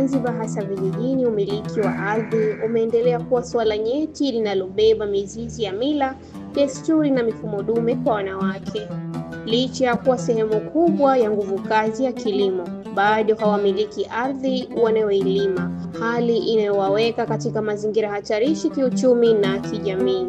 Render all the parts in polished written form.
Zanzibar hasa vijijini, umiliki wa ardhi umeendelea kuwa suala nyeti linalobeba mizizi ya mila, desturi na mifumo dume kwa wanawake. Licha ya kuwa sehemu kubwa ya nguvu kazi ya kilimo, bado hawamiliki ardhi wanayoilima, hali inayowaweka katika mazingira hatarishi kiuchumi na kijamii.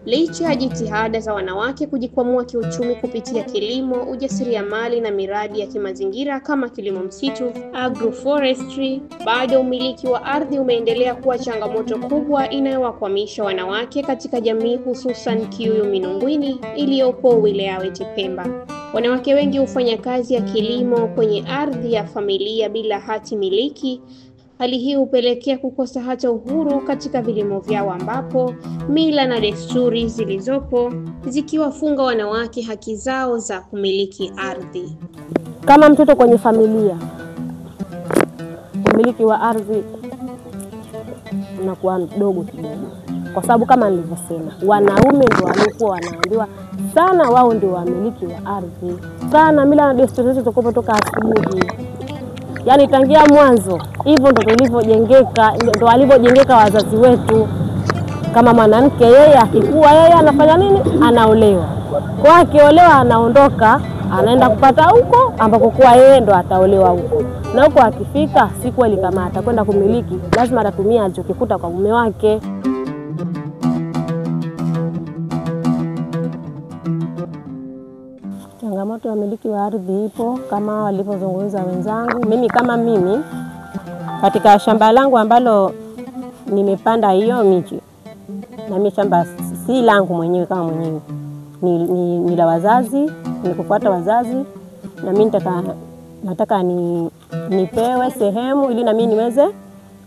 Licha ya jitihada za wanawake kujikwamua kiuchumi kupitia kilimo, ujasiriamali na miradi ya kimazingira kama kilimo msitu, agroforestry, bado umiliki wa ardhi umeendelea kuwa changamoto kubwa inayowakwamisha wanawake katika jamii, hususan Kiuyu Minungwini iliyopo wilaya ya Pemba. Wanawake wengi hufanya kazi ya kilimo kwenye ardhi ya familia bila hati miliki. Hali hii hupelekea kukosa hata uhuru katika vilimo vyao, ambapo mila na desturi zilizopo zikiwafunga wanawake haki zao za kumiliki ardhi. Kama mtoto kwenye familia, umiliki wa ardhi unakuwa mdogo kidogo, kwa sababu kama nilivyosema, wanaume ndio walikuwa wanaambiwa sana wao ndio wamiliki wa ardhi. Sana mila na desturi zetu kutoka asubuhi, yani tangia mwanzo hivyo ndio tulivyojengeka, ndio walivyojengeka wazazi wetu. Kama mwanamke yeye akikua, yeye anafanya nini? Anaolewa. Kwa akiolewa anaondoka, anaenda kupata huko ambako kwa yeye ndo ataolewa huko. Na huko akifika, si kweli kama atakwenda kumiliki, lazima atatumia alichokikuta kwa mume wake. Changamoto ya umiliki wa ardhi ipo kama walivyozungumza wenzangu. Mimi kama mimi katika shamba langu ambalo nimepanda hiyo miti, na mimi shamba si langu mwenyewe kama mwenyewe, ni la wazazi, ni kufuata wazazi, na mimi nataka nipewe sehemu ili na mimi niweze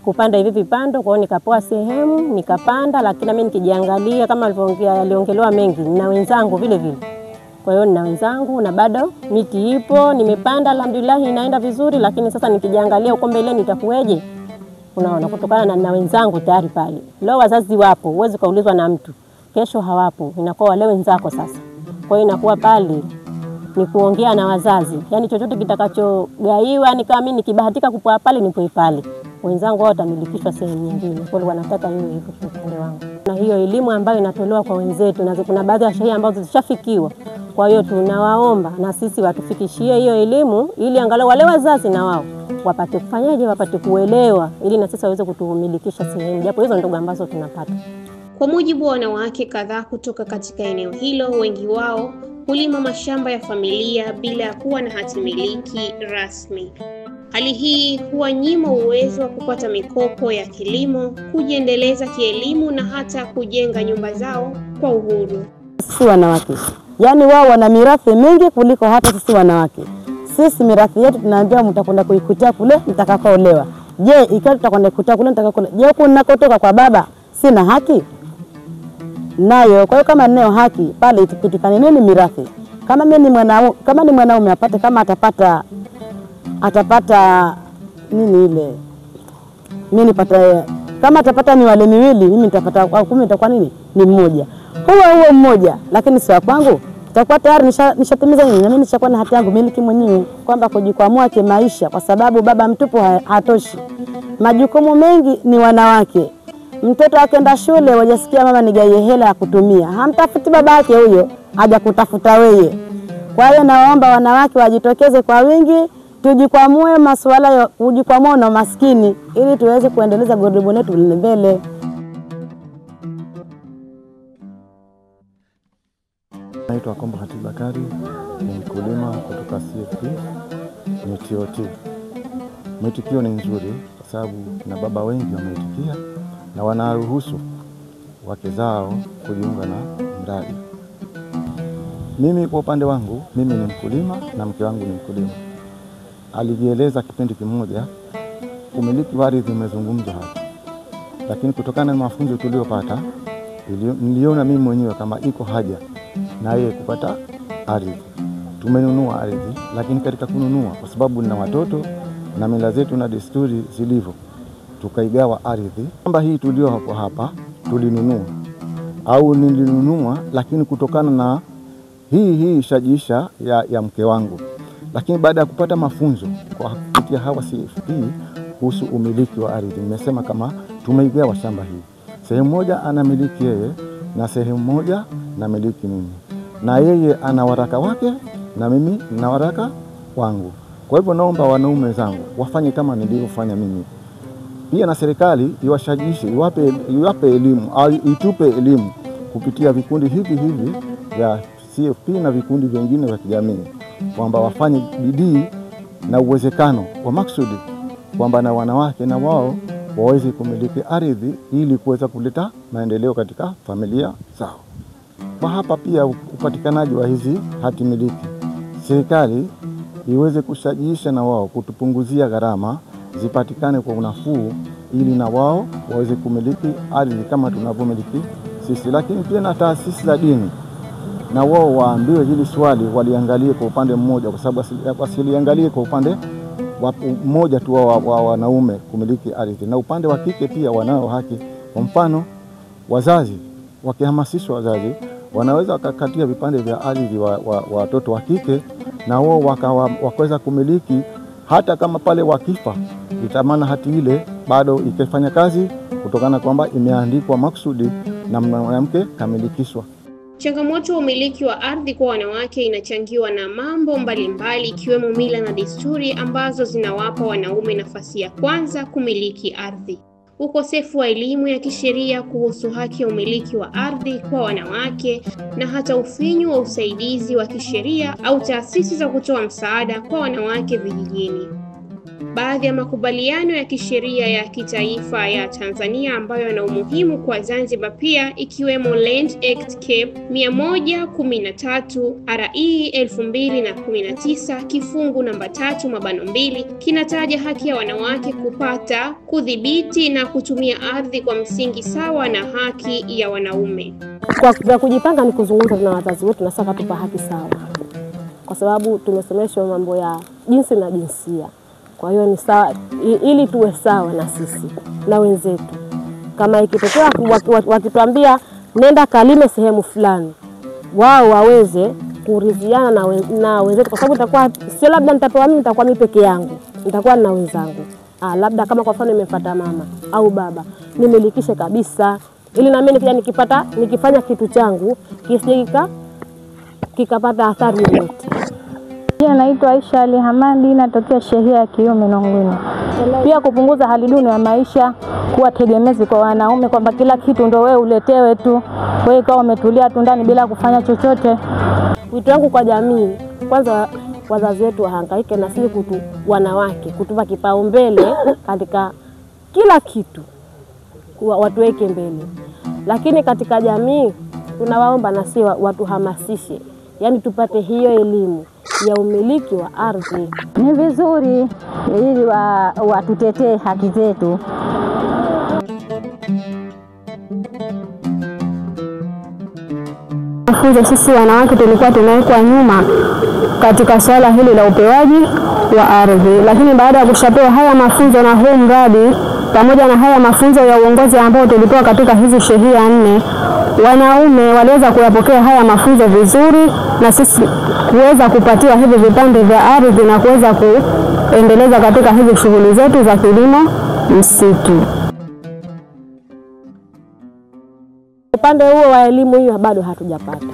kupanda hivi vipando. Kwa hiyo nikapewa sehemu nikapanda, lakini mimi nikijiangalia kama aliongelewa mengi na wenzangu vile vile. Kwa hiyo nina wenzangu na bado miti ipo, nimepanda alhamdulillah inaenda vizuri, lakini sasa nikijiangalia huko mbele nitakueje? Unaona, kutokana na wenzangu tayari pale. Leo wazazi wapo, huwezi kaulizwa na mtu. Kesho hawapo, inakuwa wale wenzako sasa. Kwa hiyo inakuwa pale ni kuongea na wazazi. Yaani chochote kitakachogaiwa, ni kama mimi nikibahatika kupoa pale nipoe pale. Wenzangu wao watamilikishwa sehemu nyingine. Kwa hiyo wanataka hiyo hivyo kwa upande wangu. Na hiyo elimu ambayo inatolewa kwa wenzetu, na kuna baadhi ya sheria ambazo zishafikiwa. Kwa hiyo tunawaomba na sisi watufikishie hiyo elimu ili angalau wale wazazi na wao wapate kufanyaje, wapate kuelewa ili na sisi waweze kutumilikisha sehemu, japo hizo ndogo ambazo tunapata. Kwa mujibu wa wanawake kadhaa kutoka katika eneo hilo, wengi wao hulima mashamba ya familia bila ya kuwa na hati miliki rasmi. Hali hii huwanyima uwezo wa kupata mikopo ya kilimo, kujiendeleza kielimu na hata kujenga nyumba zao kwa uhuru. Sisi wanawake, yani wao wana mirathi mingi kuliko hata sisi wanawake. Sisi mirathi yetu tunaambiwa mtakwenda kuikutia kule mtakakoolewa. Je, ikiwa tutakwenda kuikutia kule mtakakoolewa, je huko ninakotoka kwa baba sina haki nayo? Kwa hiyo kama ninayo haki pale itikitikane nini mirathi? Kama mimi ni mwanaume apate, kama atapata nini ile, mimi nipata, kama atapata ni wale miwili, mimi nitapata 10, itakuwa nini? Ni mmoja. Huo mmoja, lakini si wa kwangu. Tutakuwa tayari nishatimiza nini? Na mimi nishakuwa na hati yangu miliki mwenyewe, kwamba kujikwamua kimaisha, kwa sababu baba mtupu hatoshi. Majukumu mengi ni wanawake. Mtoto akaenda shule, wajasikia mama nigaie hela ya kutumia, hamtafuti baba yake huyo, haja kutafuta wewe. Kwa hiyo naomba wanawake wajitokeze kwa wingi, tujikwamue masuala ya kujikwamua na maskini ili tuweze kuendeleza gurudumu letu mbele. Naitwa Kombo Hati Bakari, ni mkulima kutoka CFP MTOT. Mwitikio ni nzuri kwa sababu na baba wengi wameitikia na wanaruhusu wake zao kujiunga na mradi. Mimi kwa upande wangu, mimi ni mkulima na mke wangu ni mkulima. Alijieleza kipindi kimoja umiliki wa ardhi umezungumzwa hapa. Lakini kutokana na mafunzo tuliyopata, niliona mimi mwenyewe kama iko haja na yeye kupata ardhi. Tumenunua ardhi, lakini katika kununua, kwa sababu nina watoto na mila zetu na desturi zilivyo, tukaigawa ardhi. Shamba hii tulio hapo hapa tulinunua au nilinunua, lakini kutokana na hii shajisha ya mke wangu. Lakini baada ya kupata mafunzo kwa kupitia hawa CFP, kuhusu umiliki wa ardhi. Nimesema kama tumeigawa shamba hili, sehemu moja anamiliki yeye na sehemu moja namiliki mimi, na yeye ana waraka wake na mimi na waraka wangu. Kwa hivyo naomba wanaume zangu wafanye kama nilivyofanya mimi. Pia na serikali iwashajishe, iwape elimu au itupe elimu kupitia vikundi hivi vya CFP na vikundi vingine vya kijamii, kwamba wafanye bidii na uwezekano wa maksudi kwamba na wanawake na wao waweze kumiliki ardhi ili kuweza kuleta maendeleo katika familia zao. Kwa hapa pia upatikanaji wa hizi hati miliki, serikali iweze kushajiisha na wao kutupunguzia gharama zipatikane kwa unafuu ili na wao waweze kumiliki ardhi kama tunavyomiliki sisi. Lakini pia na taasisi za dini na wao waambiwe hili swali waliangalie kwa upande mmoja, kwa sababu wasiliangalie kwa upande mmoja tu wa wanaume kumiliki ardhi, na upande wa kike pia wanao haki. Kwa mfano, wazazi wakihamasishwa, wazazi wanaweza wakakatia vipande vya ardhi wa watoto wa kike na wao wakaweza kumiliki, hata kama pale wakifa itamana hati ile bado ikifanya kazi kutokana kwamba imeandikwa maksudi na mwanamke kamilikishwa. Changamoto ya umiliki wa ardhi kwa wanawake inachangiwa na mambo mbalimbali ikiwemo mila na desturi ambazo zinawapa wanaume nafasi ya kwanza kumiliki ardhi. Ukosefu wa elimu ya kisheria kuhusu haki ya umiliki wa ardhi kwa wanawake na hata ufinyu wa usaidizi wa kisheria au taasisi za kutoa msaada kwa wanawake vijijini. Baadhi ya makubaliano ya kisheria ya kitaifa ya Tanzania ambayo yana umuhimu kwa Zanzibar pia ikiwemo Land Act Cap 113 RE 2019 kifungu namba 3(2) kinataja haki ya wanawake kupata, kudhibiti na kutumia ardhi kwa msingi sawa na haki ya wanaume. Kwa kujipanga ni kuzungumza na wazazi wetu na sasa tupa haki sawa, kwa sababu tumesomeshwa mambo ya jinsi na jinsia. Kwa hiyo ni sawa ili tuwe sawa na sisi na wenzetu. Kama ikitokea wakituambia nenda kalime sehemu fulani, wao waweze kuridhiana na wenzetu, kwa sababu itakuwa sio labda nitapewa mimi, nitakuwa mimi peke yangu, nitakuwa na wenzangu. Labda kama kwa mfano nimefuata mama au baba, nimelikishe kabisa ili na mimi nikifanya kitu changu kisije kikapata athari yoyote. Naitwa Aisha Ali Hamadi, natokea shehia ya Kiume Nongwini. Pia kupunguza hali duni ya maisha, kuwa tegemezi kwa wanaume kwamba kila kitu ndio wewe uletewe tu, wewe kama umetulia tu ndani bila kufanya chochote. Wito wangu kwa jamii, kwanza wazazi wetu wahangaike na sisi wanawake kutupa kipaumbele katika kila kitu, watuweke mbele. Lakini katika jamii tunawaomba na sisi watuhamasishe, yani tupate hiyo elimu ya umiliki wa ardhi. Ni vizuri ili watutetee haki zetu. Mafunzo sisi wanawake tulikuwa tunawekwa nyuma katika swala hili la upewaji wa ardhi, lakini baada ya kushapewa haya mafunzo na huu mradi pamoja na haya mafunzo ya uongozi ambao tulipewa katika hizi shehia 4, wanaume waliweza kuyapokea haya mafunzo vizuri na sisi kuweza kupatiwa hivi vipande vya ardhi na kuweza kuendeleza katika hizi shughuli zetu za kilimo msitu. Upande huo wa elimu hiyo bado hatujapata.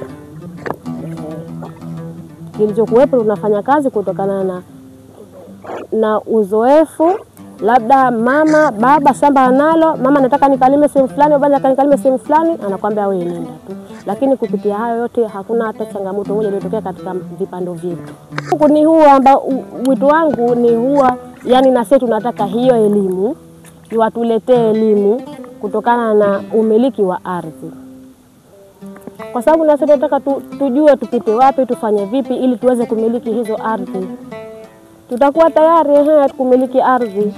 Kilichokuwepo tunafanya kazi kutokana na uzoefu, labda mama baba shamba analo, mama nataka nikalime sehemu fulani, baba nataka nikalime sehemu fulani, anakuambia wewe nenda tu. Lakini kupitia hayo yote hakuna hata changamoto moja iliyotokea katika vipando vyetu. Huku ni huwa ambao wito wangu ni huwa, yani na sisi tunataka hiyo elimu, watuletee elimu kutokana na umiliki wa ardhi. Kwa sababu na sisi tunataka tujue tupite wapi, tufanye vipi ili tuweze kumiliki hizo ardhi. Tutakuwa tayari kumiliki ardhi.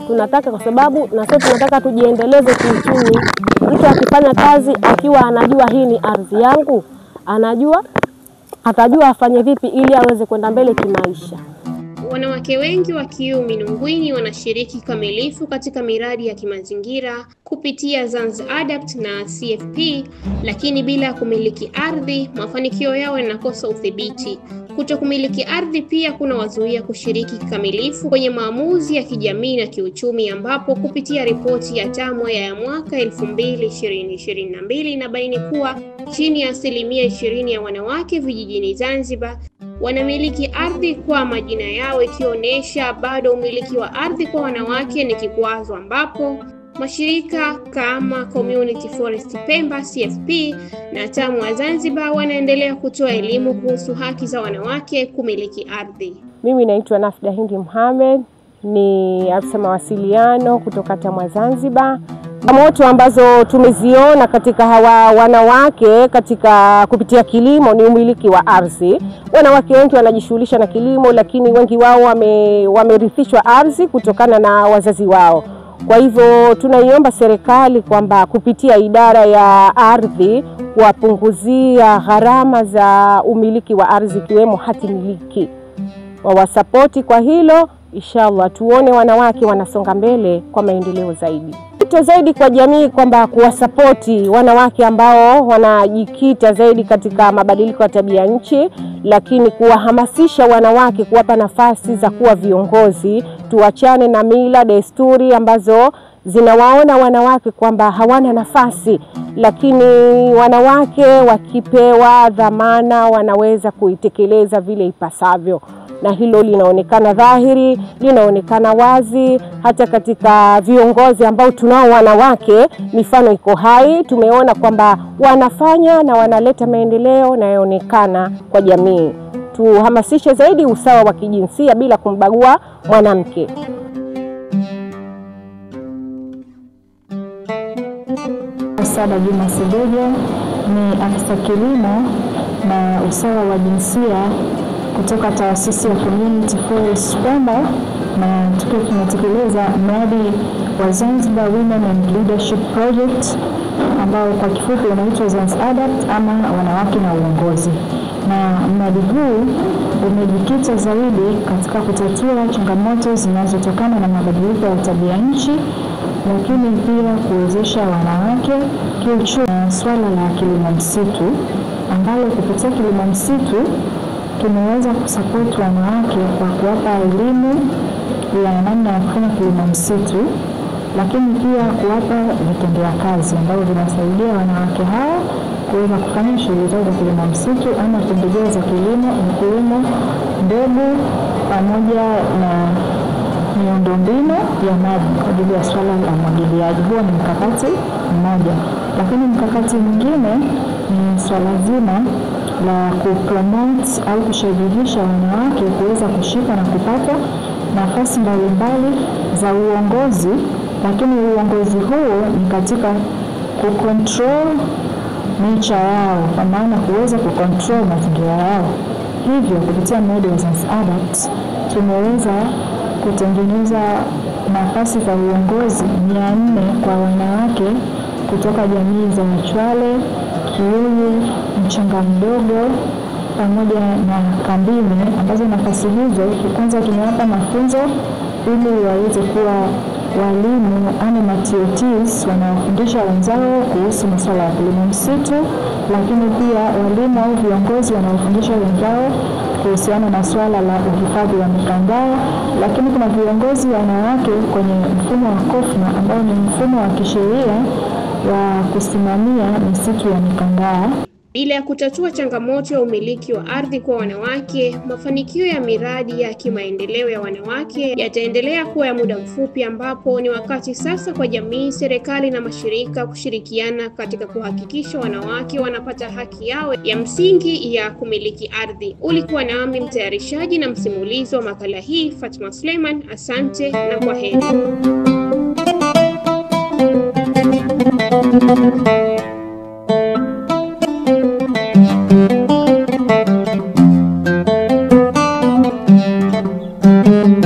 Tunataka kwa sababu na sisi tunataka tujiendeleze kiuchumi. Mtu akifanya kazi akiwa anajua hii ni ardhi yangu, atajua afanye vipi ili aweze kwenda mbele kimaisha. Wanawake wengi wa Kiume Nongwini wanashiriki kamilifu katika miradi ya kimazingira kupitia Zanzibar Adapt na CFP, lakini bila kumiliki ardhi, mafanikio yao yanakosa udhibiti. Kutokumiliki ardhi pia kuna wazuia kushiriki kikamilifu kwenye maamuzi ya kijamii na kiuchumi, ambapo kupitia ripoti ya TAMWA ya mwaka 2022 inabaini kuwa chini ya 20% ya wanawake vijijini Zanzibar wanamiliki ardhi kwa majina yao, ikionyesha bado umiliki wa ardhi kwa wanawake ni kikwazo, ambapo mashirika kama Community Forest Pemba CFP na TAMWA Zanzibar wanaendelea kutoa elimu kuhusu haki za wanawake kumiliki ardhi. Mimi naitwa Nafda Hindi Mohamed, ni afisa mawasiliano kutoka TAMWA Zanzibar. Changamoto ambazo tumeziona katika hawa wanawake katika kupitia kilimo ni umiliki wa ardhi. Wanawake wengi wanajishughulisha na kilimo, lakini wengi wao wamerithishwa ardhi kutokana na wazazi wao. Kwa hivyo tunaiomba serikali kwamba kupitia idara ya ardhi kuwapunguzia gharama za umiliki wa ardhi, ikiwemo hati miliki. Wawasapoti kwa hilo, inshallah tuone wanawake wanasonga mbele kwa maendeleo zaidi. Wito zaidi kwa jamii kwamba kuwasapoti wanawake ambao wanajikita zaidi katika mabadiliko ya tabia nchi, lakini kuwahamasisha wanawake, kuwapa nafasi za kuwa viongozi. Tuachane na mila desturi ambazo zinawaona wanawake kwamba hawana nafasi, lakini wanawake wakipewa dhamana wanaweza kuitekeleza vile ipasavyo, na hilo linaonekana dhahiri, linaonekana wazi hata katika viongozi ambao tunao wanawake. Mifano iko hai, tumeona kwamba wanafanya na wanaleta maendeleo na yaonekana kwa jamii. Tuhamasishe zaidi usawa wa kijinsia bila kumbagua mwanamke. Sada Juma Sedeja ni afisa kilimo na usawa wa jinsia kutoka taasisi ya Community Forest Pemba, na tukiwa tunatekeleza mradi wa Zanzibar Women and Leadership Project ambao kwa kifupi unaitwa ZanzAdapt ama wanawake na uongozi. Na mradi huu umejikita zaidi katika kutatua changamoto zinazotokana na mabadiliko ya tabia nchi, lakini pia kuwezesha wanawake kiuchumi na swala la kilimo msitu, ambalo kupitia kilimo msitu tumeweza kusapoti wanawake kwa kuwapa elimu ya namna ya kufanya kilimo msitu, lakini pia kuwapa vitendea kazi ambavyo vinasaidia wanawake hao kuweza kufanya shughuli zao za kilimo msitu ama pembejeo za kilimo, ikiwemo mbegu pamoja na miundombinu ya maji kwa ajili ya swala la umwagiliaji. Huo ni mkakati mmoja, lakini mkakati mwingine ni swala zima la kupromote au kushajihisha wanawake kuweza kushika na kupata nafasi mbalimbali za uongozi, lakini uongozi huo ni katika kucontrol nature yao, kwa maana kuweza kucontrol mazingira yao. Hivyo kupitia mradi wa ZanzAdapt tumeweza kutengeneza nafasi za uongozi 400 kwa wanawake kutoka jamii za Mchwale, Kiuyu, Mchanga Mdogo pamoja na Kambini, ambazo nafasi hizo kwanza tumewapa mafunzo ili waweze kuwa walimu ama TOTs wanaofundisha wenzao kuhusu masuala ya kilimo msitu, lakini pia walimu au viongozi wanaofundisha wenzao kuhusiana na swala la uhifadhi wa mikandaa, lakini kuna viongozi wanawake kwenye mfumo wa KOFNA ambao ni mfumo wa kisheria wa kusimamia misitu ya mikandaa. Bila ya kutatua changamoto ya umiliki wa ardhi kwa wanawake, mafanikio ya miradi ya kimaendeleo ya wanawake yataendelea kuwa ya muda mfupi, ambapo ni wakati sasa kwa jamii, serikali na mashirika kushirikiana katika kuhakikisha wanawake wanapata haki yao ya msingi ya kumiliki ardhi. Ulikuwa nami mtayarishaji na msimulizi wa makala hii Fatma Suleiman. Asante na kwaheri.